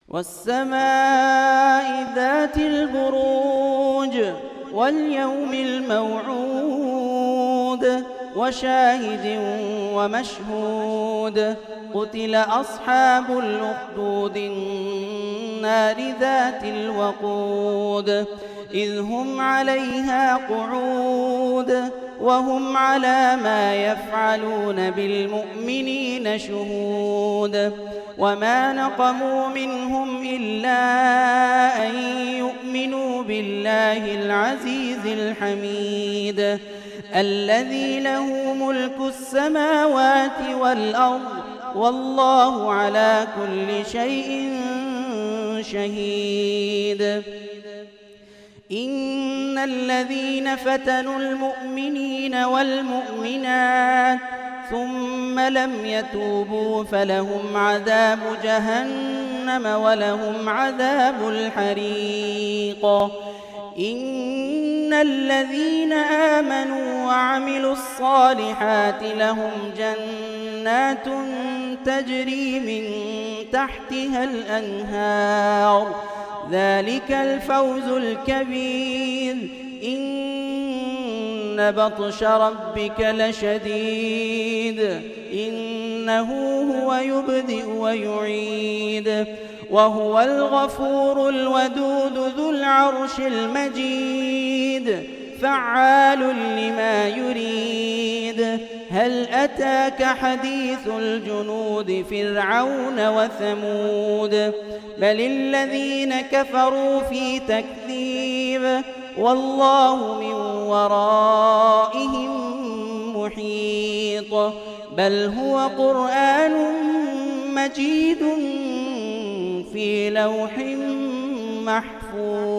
والسماء ذات البروج واليوم الموعود وشاهد ومشهود قتل أصحاب الأخدود النار ذات الوقود إذ هم عليها قعود وهم على ما يفعلون بالمؤمنين شهود وما نقموا منهم إلا أن يؤمنوا بالله العزيز الحميد الذي له ملك السماوات والأرض والله على كل شيء شهيد إن الذين فتنوا المؤمنين والمؤمنات ثم لم يتوبوا فلهم عذاب جهنم ولهم عذاب الحريق إن الذين آمنوا وعملوا الصالحات لهم جنات تجري من تحتها الأنهار ذلك الفوز الكبير إن بطش ربك لشديد إنه هو يبدئ ويعيد وهو الغفور الودود ذو العرش المجيد فعال لما يريد هل أتاك حديث الجنود فرعون وثمود بل الذين كفروا في تكذيب والله من ورائهم محيط بل هو قرآن مجيد في لوح محفوظ